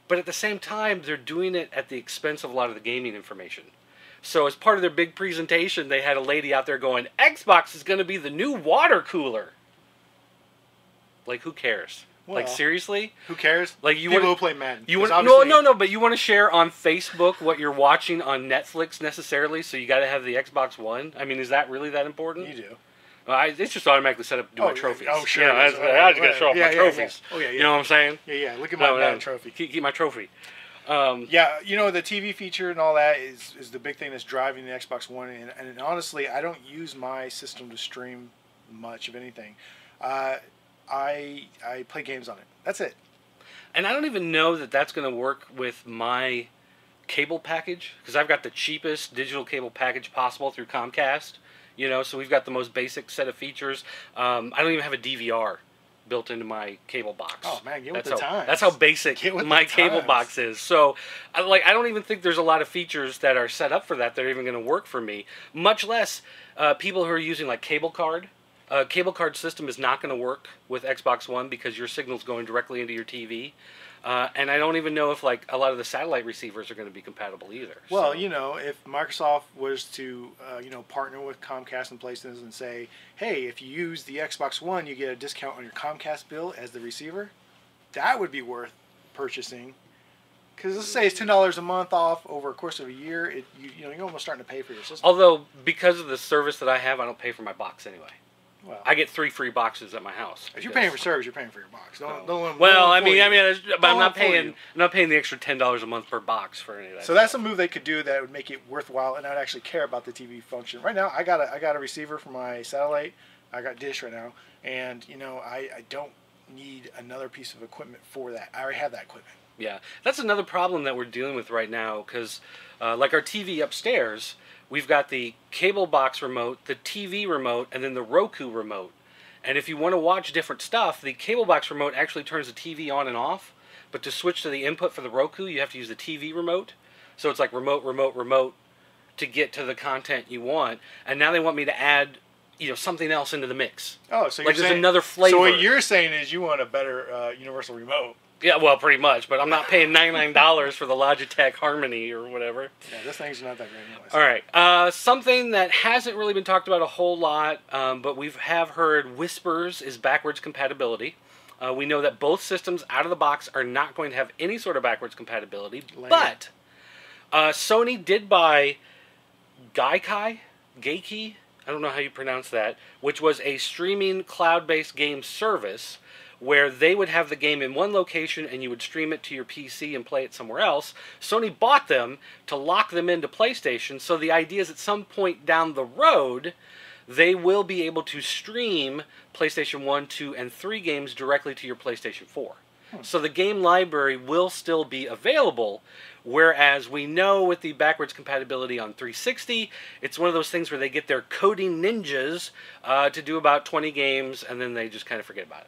But at the same time, they're doing it at the expense of a lot of the gaming information. So as part of their big presentation, they had a lady out there going, Xbox is going to be the new water cooler. Like, who cares? Well, like, seriously? Who cares? Like, people who play Madden. You want, but you want to share on Facebook what you're watching on Netflix necessarily, so you got to have the Xbox One? I mean, is that really that important? You do. It's just automatically set up to do my trophies. Oh, sure. You know, I just got to show off my trophies. Yeah. Oh, yeah. You know what I'm saying? Yeah. Look at my trophy. Keep my trophy. Yeah, you know, the TV feature and all that is the big thing that's driving the Xbox One. And honestly, I don't use my system to stream much of anything. I play games on it. That's it. And I don't even know that that's going to work with my cable package, because I've got the cheapest digital cable package possible through Comcast. You know, so we've got the most basic set of features. I don't even have a DVR built into my cable box. Oh man, get with the times. That's how basic my cable box is. So, I don't even think there's a lot of features that are set up for that are even going to work for me. Much less people who are using like cable card. Cable card system is not going to work with Xbox One because your signal's going directly into your TV. And I don't even know if like a lot of the satellite receivers are going to be compatible either. Well, you know, if Microsoft was to, partner with Comcast and PlayStation and say, hey, if you use the Xbox One, you get a discount on your Comcast bill as the receiver, that would be worth purchasing. Because let's say it's $10 a month off over a course of a year, you're almost starting to pay for your system. Although, because of the service that I have, I don't pay for my box anyway. Well, I get 3 free boxes at my house. If you're paying for service, you're paying for your box. I'm not paying the extra $10 a month per box for any of that. So that's a move they could do that would make it worthwhile, and I'd actually care about the TV function. Right now, I got a receiver for my satellite. I got Dish right now, and I don't need another piece of equipment for that. I already have that equipment. Yeah, that's another problem that we're dealing with right now because, like our TV upstairs. We've got the cable box remote, the TV remote, and then the Roku remote. And if you want to watch different stuff, the cable box remote actually turns the TV on and off. But to switch to the input for the Roku, you have to use the TV remote. So it's like remote to get to the content you want. And now they want me to add, something else into the mix. Oh, so like there's another flavor. So what you're saying is you want a better universal remote. Yeah, well, pretty much, but I'm not paying $99 for the Logitech Harmony or whatever. Yeah, this thing's not that great anyways. All right, something that hasn't really been talked about a whole lot, but we have heard whispers is backwards compatibility. We know that both systems out of the box are not going to have any sort of backwards compatibility, but Sony did buy Gaikai, I don't know how you pronounce that, which was a streaming cloud-based game service where they would have the game in one location and you would stream it to your PC and play it somewhere else. Sony bought them to lock them into PlayStation, so the idea is at some point down the road, they will be able to stream PlayStation 1, 2, and 3 games directly to your PlayStation 4. So the game library will still be available, whereas we know with the backwards compatibility on 360, it's one of those things where they get their coding ninjas to do about 20 games, and then they just kind of forget about it.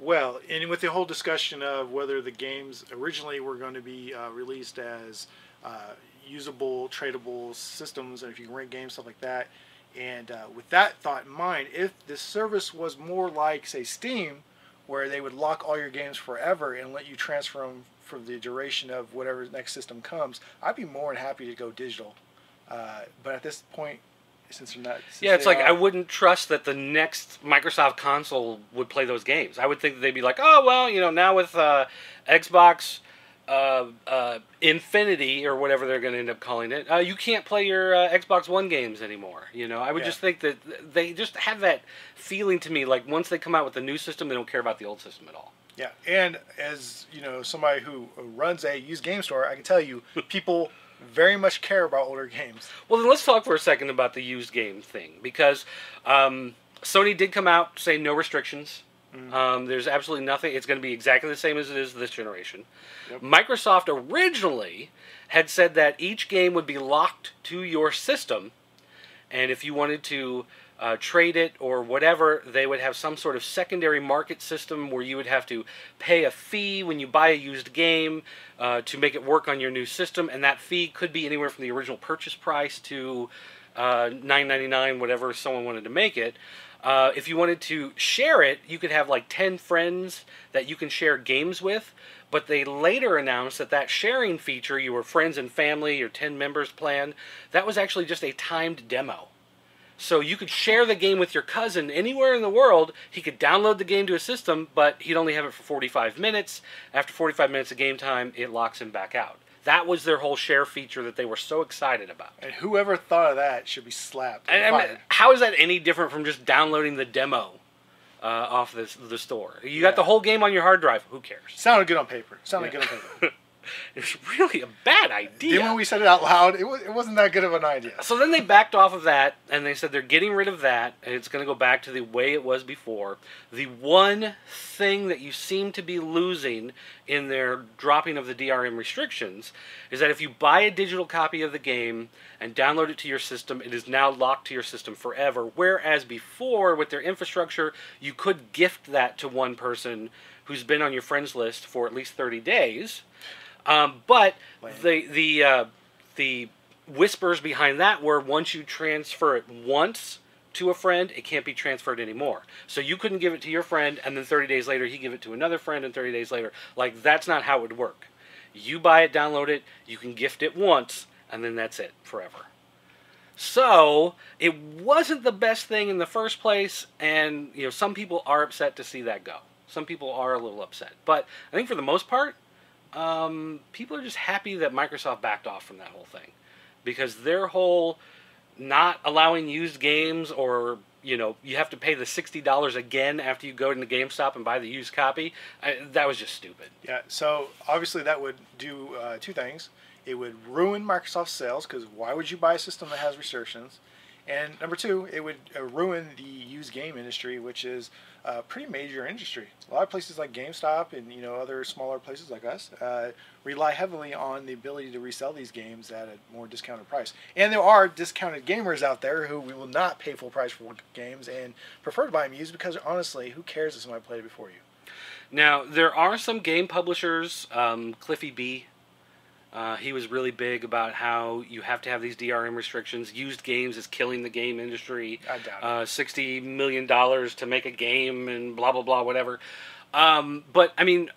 Well, and with the whole discussion of whether the games originally were going to be released as usable, tradable systems, and if you can rent games, stuff like that, and with that thought in mind, if this service was more like, say, Steam, where they would lock all your games forever and let you transfer them for the duration of whatever next system comes, I'd be more than happy to go digital. But at this point, since they're not... Yeah, it's like I wouldn't trust that the next Microsoft console would play those games. I would think that they'd be like, oh, well, you know, now with Xbox Infinity, or whatever they're going to end up calling it, you can't play your Xbox One games anymore. You know, I would just think that they just have that feeling to me, like once they come out with a new system, they don't care about the old system at all. Yeah, and as, you know, somebody who runs a used game store, I can tell you, people very much care about older games. Well, then let's talk for a second about the used game thing, because Sony did come out saying no restrictions. There's absolutely nothing. It's going to be exactly the same as it is this generation. Yep. Microsoft originally had said that each game would be locked to your system, and if you wanted to trade it or whatever, they would have some sort of secondary market system where you would have to pay a fee when you buy a used game to make it work on your new system, and that fee could be anywhere from the original purchase price to $9.99, whatever someone wanted to make it. If you wanted to share it, you could have like 10 friends that you can share games with, but they later announced that that sharing feature, your friends and family, your 10 members plan, that was actually just a timed demo. So you could share the game with your cousin anywhere in the world. He could download the game to his system, but he'd only have it for 45 minutes. After 45 minutes of game time, it locks him back out. That was their whole share feature that they were so excited about. And whoever thought of that should be slapped. And, I mean, how is that any different from just downloading the demo off the store? You got the whole game on your hard drive. Who cares? Sounded good on paper. Sounded good on paper. It's really a bad idea. Then when we said it out loud, it wasn't that good of an idea. So then they backed off of that, and they said they're getting rid of that, and it's going to go back to the way it was before. The one thing that you seem to be losing in their dropping of the DRM restrictions is that if you buy a digital copy of the game and download it to your system, it is now locked to your system forever. Whereas before, with their infrastructure, you could gift that to one person who's been on your friends list for at least 30 days. But the whispers behind that were once you transfer it once to a friend, it can't be transferred anymore. So you couldn't give it to your friend, and then 30 days later, he give it to another friend, and 30 days later. Like, that's not how it would work. You buy it, download it, you can gift it once, and then that's it forever. So it wasn't the best thing in the first place, and you know, some people are upset to see that go. Some people are a little upset. But I think for the most part, people are just happy that Microsoft backed off from that whole thing, because their whole not allowing used games, or you know, you have to pay the $60 again after you go into GameStop and buy the used copy, that was just stupid. Yeah, so obviously that would do two things. It would ruin Microsoft's sales, because why would you buy a system that has restrictions? And number two, it would ruin the used game industry, which is a pretty major industry. A lot of places like GameStop and other smaller places like us rely heavily on the ability to resell these games at a more discounted price. And there are discounted gamers out there who will not pay full price for games and prefer to buy them used, because honestly, who cares if somebody played it before you? Now, there are some game publishers, Cliffy B. He was really big about how you have to have these DRM restrictions. Used games is killing the game industry. I doubt it. $60 million to make a game and blah, blah, blah, whatever. But I mean,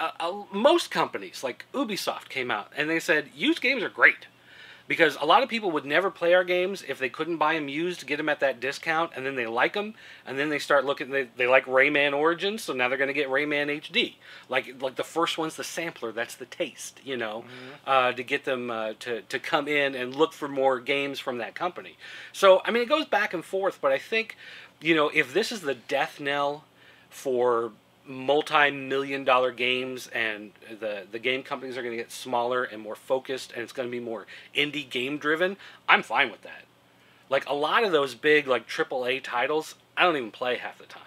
most companies like Ubisoft came out and they said used games are great. Because a lot of people would never play our games if they couldn't buy them used to get them at that discount, and then they like them, and then they start looking. They like Rayman Origins, so now they're going to get Rayman HD. Like the first one's the sampler, that's the taste, you know, to get them to come in and look for more games from that company. So I mean, it goes back and forth, but I think, you know, if this is the death knell for multi-million-dollar games, and the game companies are going to get smaller and more focused, and it's going to be more indie game driven, I'm fine with that. Like, a lot of those big, like, AAA titles, I don't even play half the time.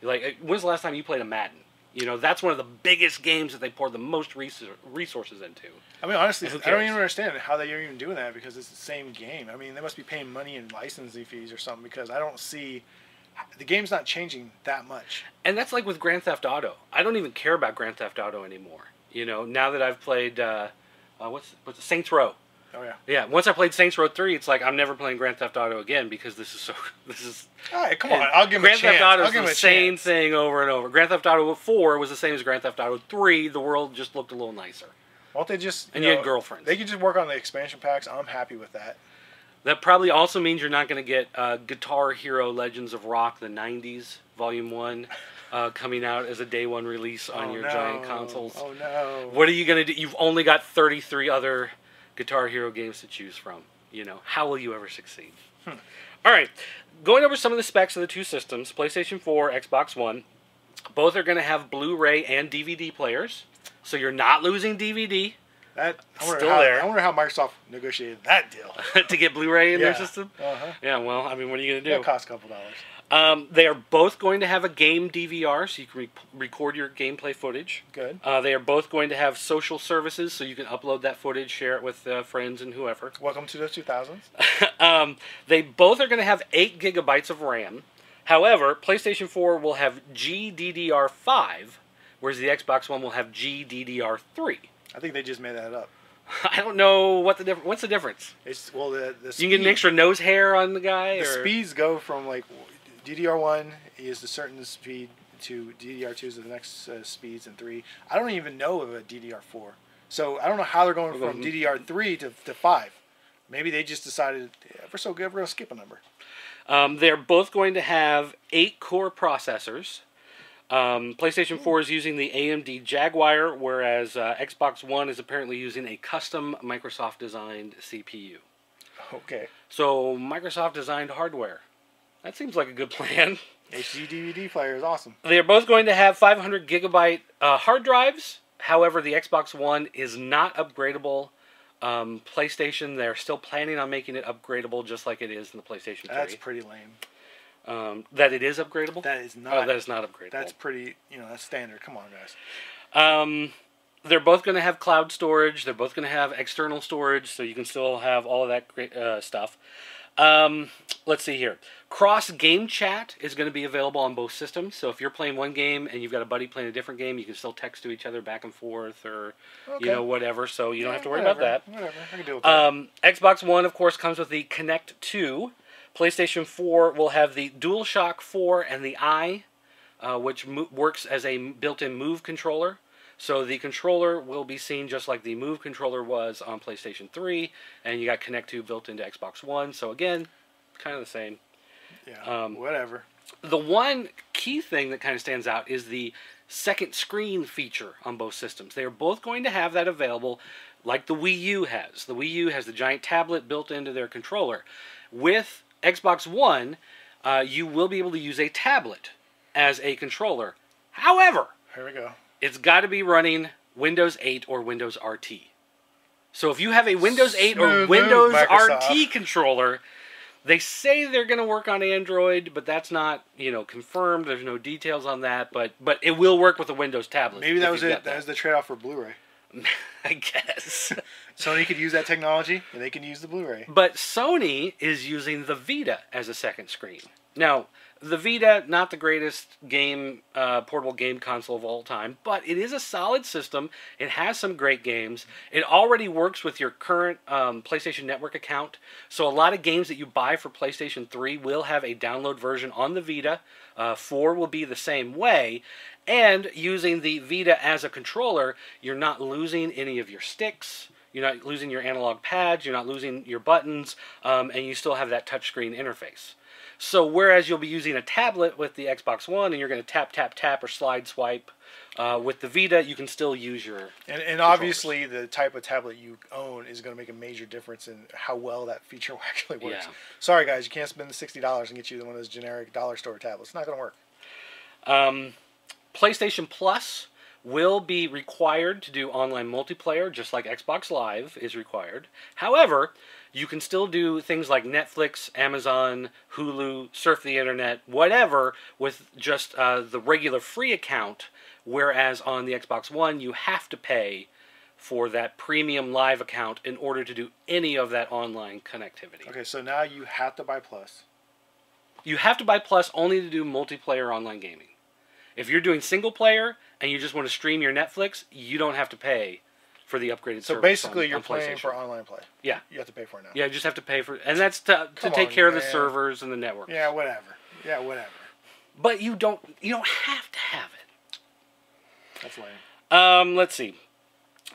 Like, when's the last time you played a Madden? You know, that's one of the biggest games that they pour the most resources into. I mean, honestly, I don't even understand how they're even doing that, because it's the same game. I mean, they must be paying money in licensing fees or something, because I don't see... The game's not changing that much. And that's like with Grand Theft Auto. I don't even care about Grand Theft Auto anymore. You know, now that I've played, what's Saints Row. Oh, yeah. Yeah, once I played Saints Row 3, it's like, I'm never playing Grand Theft Auto again, because this is... All right, come on, I'll give him a chance. Grand Theft Auto is the same thing over and over. Grand Theft Auto 4 was the same as Grand Theft Auto 3. The world just looked a little nicer. Well, they just... And you had girlfriends. They could just work on the expansion packs. I'm happy with that. That probably also means you're not going to get Guitar Hero Legends of Rock, the 90s, Volume 1, coming out as a day one release on your giant consoles. Oh, no. What are you going to do? You've only got 33 other Guitar Hero games to choose from. You know, how will you ever succeed? All right, going over some of the specs of the two systems, PlayStation 4, Xbox One, both are going to have Blu-ray and DVD players, so you're not losing DVD. I wonder how Microsoft negotiated that deal. To get Blu-ray in their system? Yeah, well, I mean, what are you going to do? It costs a couple dollars. They are both going to have a game DVR, so you can record your gameplay footage. Good. They are both going to have social services, so you can upload that footage, share it with friends and whoever. Welcome to the 2000s. They both are going to have 8 gigabytes of RAM. However, PlayStation 4 will have GDDR5, whereas the Xbox One will have GDDR3. I think they just made that up. I don't know what the difference. What's the difference? It's the you can get an extra nose hair on the guy. The speeds go from like DDR1 is the certain speed to DDR2 is the next speeds, and 3. I don't even know of a DDR4, so I don't know how they're going from DDR3 to 5. Maybe they just decided, yeah, we're so good, we're gonna skip a number. They're both going to have 8 core processors. PlayStation 4 is using the AMD Jaguar, whereas Xbox One is apparently using a custom Microsoft-designed CPU. Okay. So, Microsoft-designed hardware. That seems like a good plan. HD DVD player is awesome. They are both going to have 500 gigabyte hard drives. However, the Xbox One is not upgradable. PlayStation, they're still planning on making it upgradable just like it is in the PlayStation 3. That's pretty lame. That it is upgradable? That is not. Oh, that is not upgradable. That's pretty, that's standard. Come on, guys. They're both going to have cloud storage. They're both going to have external storage, so you can still have all of that great stuff. Let's see here. Cross game chat is going to be available on both systems. So if you're playing one game and you've got a buddy playing a different game, you can still text to each other back and forth, or whatever. So you don't have to worry about that. Whatever, I can deal with that. Xbox One, of course, comes with the Kinect 2. PlayStation 4 will have the DualShock 4 and the Eye, which works as a built-in Move controller. So the controller will be seen just like the Move controller was on PlayStation 3, and you got Kinect 2 built into Xbox One. So again, kind of the same. Yeah, whatever. The one key thing that kind of stands out is the second screen feature on both systems. They are both going to have that available like the Wii U has. The Wii U has the giant tablet built into their controller. With Xbox One, you will be able to use a tablet as a controller. However, here we go. It's got to be running Windows 8 or Windows RT. So if you have a Windows 8 or Windows RT controller, they say they're going to work on Android, but that's not, confirmed. There's no details on that, but it will work with a Windows tablet. Maybe that was it. That was the trade-off for Blu-ray. I guess. Sony could use that technology, and they can use the Blu-ray. But Sony is using the Vita as a second screen. Now, the Vita, not the greatest portable game console of all time, but it is a solid system. It has some great games. It already works with your current PlayStation Network account. So a lot of games that you buy for PlayStation 3 will have a download version on the Vita. 4 will be the same way. And using the Vita as a controller, you're not losing any of your sticks. You're not losing your analog pads. You're not losing your buttons. And you still have that touchscreen interface. So whereas you'll be using a tablet with the Xbox One and you're going to tap, tap, tap or slide swipe, with the Vita you can still use your And obviously the type of tablet you own is going to make a major difference in how well that feature actually works. Yeah. Sorry guys, you can't spend the $60 and get you one of those generic dollar store tablets. It's not going to work. PlayStation Plus will be required to do online multiplayer, just like Xbox Live is required. However, you can still do things like Netflix, Amazon, Hulu, surf the internet, whatever, with just the regular free account, whereas on the Xbox One, you have to pay for that premium live account in order to do any of that online connectivity. Okay, so now you have to buy Plus. You have to buy Plus only to do multiplayer online gaming. If you're doing single player and you just want to stream your Netflix, you don't have to pay for the upgraded service. So basically, you're on paying PlayStation. For online play. Yeah, you have to pay for it now. Yeah, you just have to pay for, and that's to take care of the servers and the network. Yeah, whatever. Yeah, whatever. But you don't have to have it. That's lame. Let's see.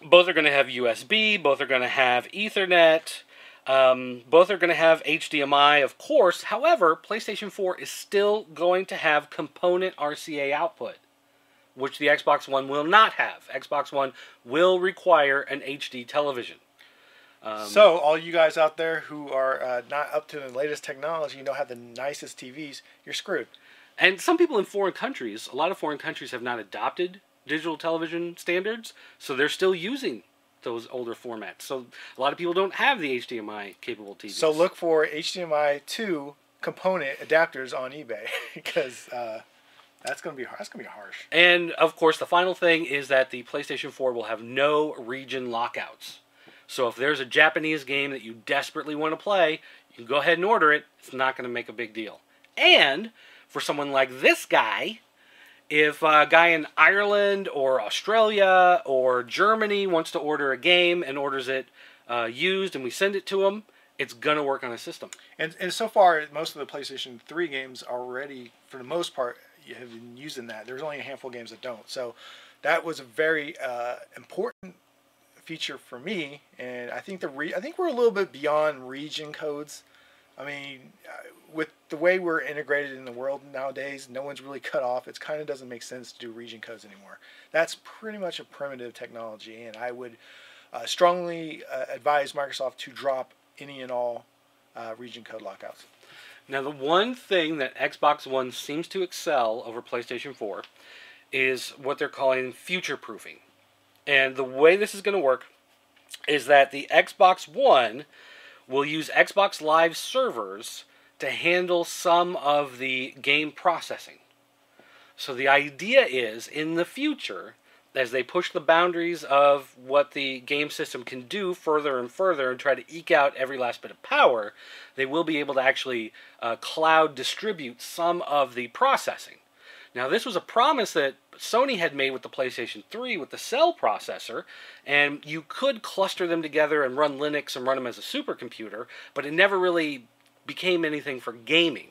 Both are going to have USB. Both are going to have Ethernet. Both are going to have HDMI, of course. However, PlayStation 4 is still going to have component RCA output, which the Xbox One will not have. Xbox One will require an HD television. So, all you guys out there who are not up to the latest technology, you don't have the nicest TVs, you're screwed. And some people in foreign countries, a lot of foreign countries have not adopted digital television standards, so they're still using those older formats. So a lot of people don't have the HDMI capable TVs. So look for HDMI 2 component adapters on eBay because that's going to be harsh. And of course, the final thing is that the PlayStation 4 will have no region lockouts. So if there's a Japanese game that you desperately want to play, you can go ahead and order it. It's not going to make a big deal. And for someone like this guy, if a guy in Ireland or Australia or Germany wants to order a game and orders it used and we send it to him, it's going to work on a system. And so far, most of the PlayStation 3 games already, for the most part, you have been using that. There's only a handful of games that don't. So that was a very important feature for me. And I think I think we're a little bit beyond region codes. I mean, with the way we're integrated in the world nowadays, no one's really cut off. It kind of doesn't make sense to do region codes anymore. That's pretty much a primitive technology, and I would strongly advise Microsoft to drop any and all region code lockouts. Now, the one thing that Xbox One seems to excel over PlayStation 4 is what they're calling future-proofing. And the way this is going to work is that the Xbox One will use Xbox Live servers to handle some of the game processing. So the idea is, in the future, as they push the boundaries of what the game system can do further and further and try to eke out every last bit of power, they will be able to actually cloud distribute some of the processing. Now, this was a promise that Sony had made with the PlayStation 3 with the Cell processor, and you could cluster them together and run Linux and run them as a supercomputer, but it never really became anything for gaming.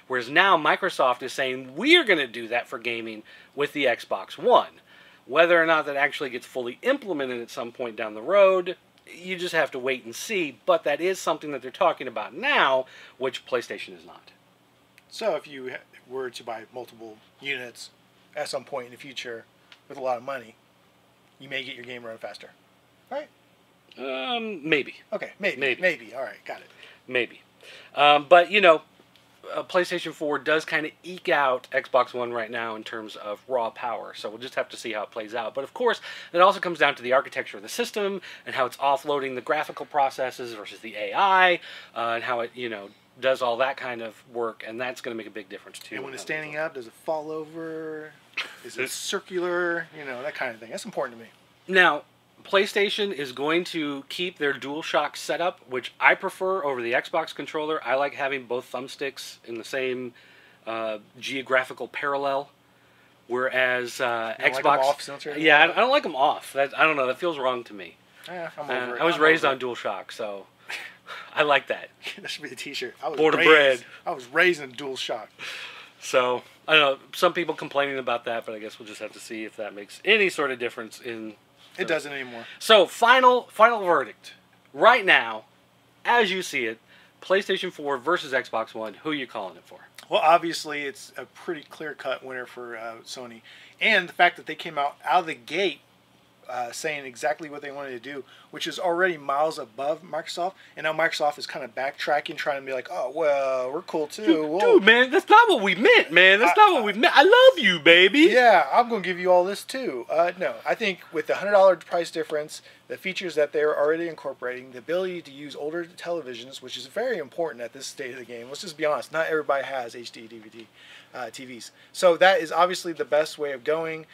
Whereas now Microsoft is saying, we're going to do that for gaming with the Xbox One. Whether or not that actually gets fully implemented at some point down the road, you just have to wait and see, but that is something that they're talking about now, which PlayStation is not. So if you were to buy multiple units at some point in the future with a lot of money, you may get your game run faster, right? Maybe. Okay, maybe. All right, got it. Maybe. But, you know, PlayStation 4 does kind of eke out Xbox One right now in terms of raw power, so we'll just have to see how it plays out. But of course, it also comes down to the architecture of the system and how it's offloading the graphical processes versus the AI, and how it, you know, does all that kind of work, and that's going to make a big difference too. And when it's standing up, does it fall over? Is it circular? You know, that kind of thing. That's important to me. Now, PlayStation is going to keep their DualShock setup, which I prefer over the Xbox controller. I like having both thumbsticks in the same geographical parallel, whereas Xbox... Like them off center? Yeah, I don't like them off. I don't know. That feels wrong to me. Yeah, I'm over it. I was raised on DualShock, so I like that. That should be a T-shirt. Born and bred. I was raised in DualShock. So, I don't know. Some people complaining about that, but I guess we'll just have to see if that makes any sort of difference in... It doesn't anymore. So, final verdict. Right now, as you see it, PlayStation 4 versus Xbox One, who are you calling it for? Well, obviously, it's a pretty clear-cut winner for Sony. And the fact that they came out of the gate saying exactly what they wanted to do, which is already miles above Microsoft. And now Microsoft is kind of backtracking, trying to be like, oh, well, we're cool, too. Dude, man, that's not what we meant, man. That's not what we meant. I love you, baby. Yeah, I'm going to give you all this, too. No, I think with the $100 price difference, the features that they're already incorporating, the ability to use older televisions, which is very important at this state of the game. Let's just be honest. Not everybody has HD DVD TVs. So that is obviously the best way of going.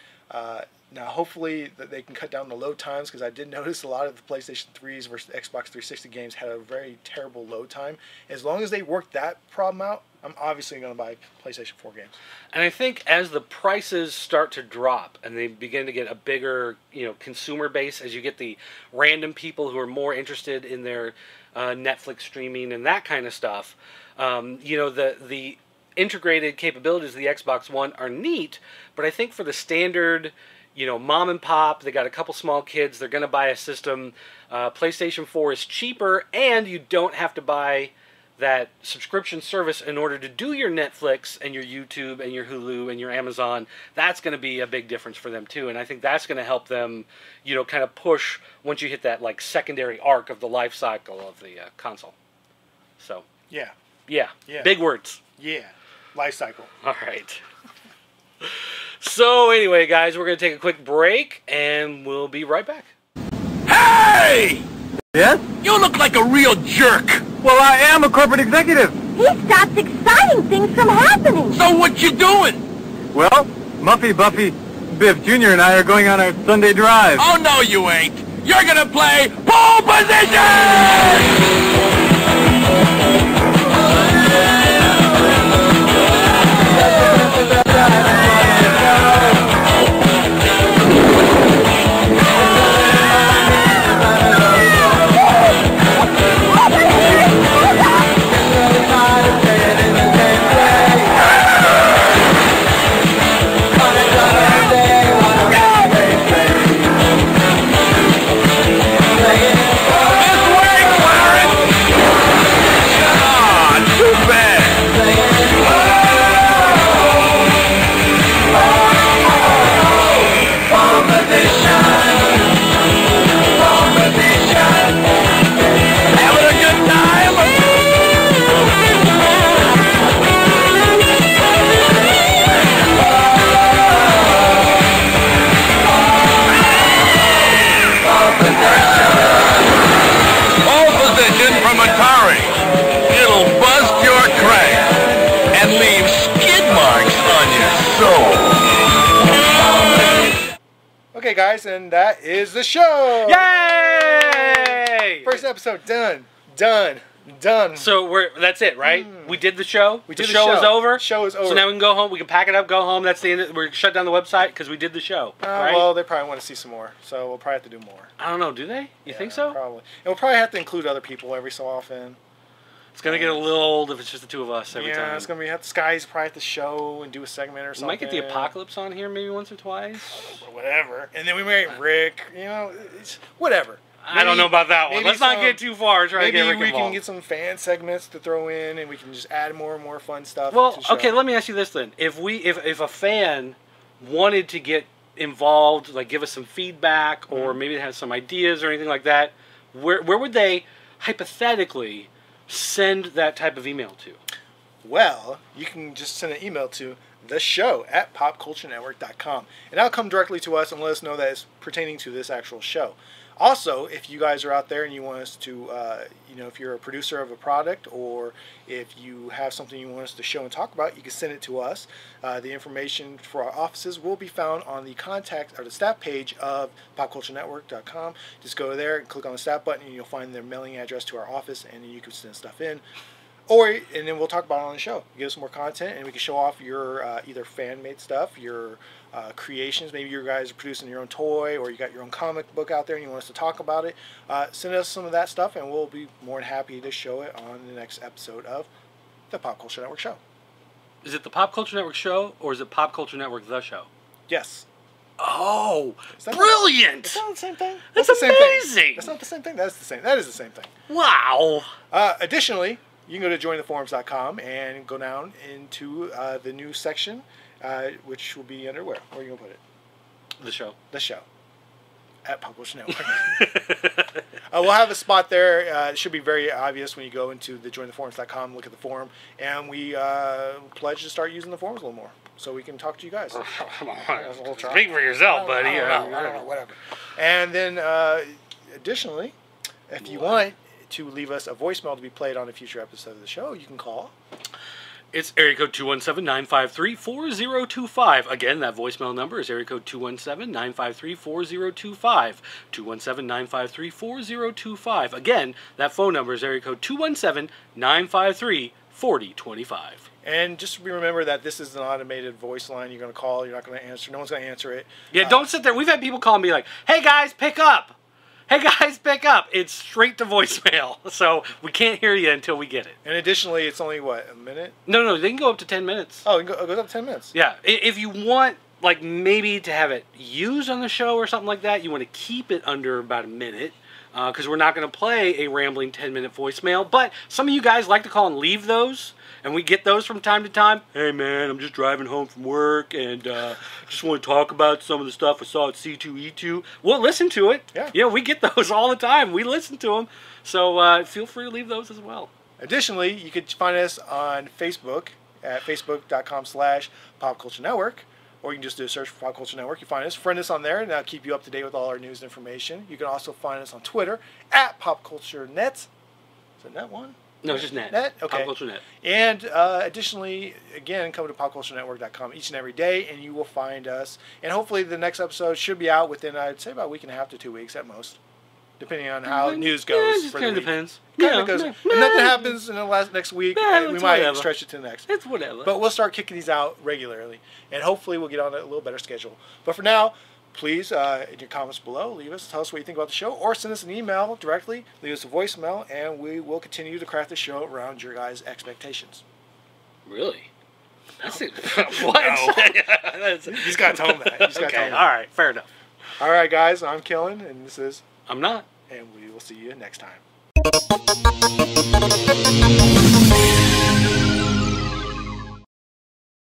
Now, hopefully, that they can cut down the load times, because I did notice a lot of the PlayStation 3s versus Xbox 360 games had a very terrible load time. As long as they work that problem out, I'm obviously going to buy PlayStation 4 games. And I think as the prices start to drop and they begin to get a bigger, consumer base, as you get the random people who are more interested in their Netflix streaming and that kind of stuff, the integrated capabilities of the Xbox One are neat, but I think for the standard, mom and pop, they got a couple small kids, they're going to buy a system. PlayStation 4 is cheaper, and you don't have to buy that subscription service in order to do your Netflix and your YouTube and your Hulu and your Amazon. That's going to be a big difference for them too, and I think that's going to help them, kind of push once you hit that like secondary arc of the life cycle of the console. So Yeah. Big words. Yeah. Life cycle. All right. So anyway, guys, we're going to take a quick break, and we'll be right back. Hey! Yes? You look like a real jerk. Well, I am a corporate executive. He stops exciting things from happening. So what you doing? Well, Muffy, Buffy, Biff Jr. and I are going on our Sunday drive. Oh, no, you ain't. You're gonna play pole position! Okay, guys, and that is the show. Yay! First episode done. So that's it, right? We did the show. We did the show is over. Show is over. So now we can go home. We can pack it up, go home. That's the end. We're shut down the website because we did the show. Right? Well, they probably want to see some more, so we'll probably have to do more. I don't know. Do they? You think so? Probably. And we'll probably have to include other people every so often. It's gonna get a little old if it's just the two of us every time. Yeah, it's gonna be have the Skies probably at the show and do a segment or something. We might get the Apocalypse on here maybe once or twice. Or whatever. And then we might Rick. It's whatever. I don't know about that one. Let's not get too far. Try to get Rick Maybe we involved. can get some fan segments to throw in, and we can just add more and more fun stuff. Well, to the show. okay. Let me ask you this then: if a fan wanted to get involved, like give us some feedback, or maybe have some ideas or anything like that, where would they hypothetically send that type of email to? Well, you can just send an email to TheShow@popculturenetwork.com, and that'll come directly to us and let us know that it's pertaining to this actual show. Also, if you guys are out there and you want us to, if you're a producer of a product or if you have something you want us to show and talk about, you can send it to us. The information for our offices will be found on the contact or the staff page of popculturenetwork.com. Just go there and click on the staff button and you'll find their mailing address to our office, and then you can send stuff in. And then we'll talk about it on the show. Give us more content, and we can show off your either fan-made stuff, your creations. Maybe you guys are producing your own toy, or you got your own comic book out there and you want us to talk about it. Send us some of that stuff, and we'll be more than happy to show it on the next episode of the Pop Culture Network Show. Is it the Pop Culture Network Show, or is it Pop Culture Network The Show? Yes. Oh, brilliant! That's not the same thing. That's amazing. That's not the same thing. That's the same. That is the same thing. Wow. Additionally, you can go to jointheforums.com and go down into the new section, which will be under where? Where are you going to put it? The show. The show. At Pop Culture Network. We'll have a spot there. It should be very obvious when you go into the jointheforums.com, look at the forum, and we pledge to start using the forums a little more so we can talk to you guys. Speak for yourself, buddy. I don't know, whatever. And then, additionally, if you want to leave us a voicemail to be played on a future episode of the show, you can call. It's area code 217-953-4025. Again, that voicemail number is area code 217-953-4025. 217-953-4025. Again, that phone number is area code 217-953-4025. And just remember that this is an automated voice line. You're going to call. You're not going to answer. No one's going to answer it. Yeah, don't sit there. We've had people call me like, hey, guys, pick up. Hey guys, pick up. It's straight to voicemail, so we can't hear you until we get it. And additionally, it's only, what, a minute? No, they can go up to 10 minutes. Oh, it goes up to 10 minutes? Yeah. If you want, like, maybe to have it used on the show or something like that, you want to keep it under about a minute, because we're not going to play a rambling 10-minute voicemail. But some of you guys like to call and leave those, and we get those from time to time. Hey, man, I'm just driving home from work, and just want to talk about some of the stuff I saw at C2E2. We'll listen to it. Yeah, we get those all the time. We listen to them. So feel free to leave those as well. Additionally, you can find us on Facebook at facebook.com/popculturenetwork, or you can just do a search for Pop Culture Network. You find us, friend us on there, and that'll keep you up to date with all our news and information. You can also find us on Twitter at PopCultureNet. Is it Net one? No, it's just Net. Net? Okay. Pop Culture Net. And additionally, again, come to popculturenetwork.com each and every day, and you will find us. And hopefully the next episode should be out within, I'd say, about a week and a half to 2 weeks at most, depending on how news goes. Yeah, it just kind of depends. Kind of goes. If nothing happens in the next week, we might stretch it to the next. It's whatever. But we'll start kicking these out regularly, and hopefully we'll get on a little better schedule. But for now, please, in your comments below, tell us what you think about the show, or send us an email directly, leave us a voicemail, and we will continue to craft the show around your guys' expectations. Really? That's it. What? No. He's got to tone that. Okay, all right, fair enough. All right, guys, I'm Killen, and this is... I'm not. And we will see you next time.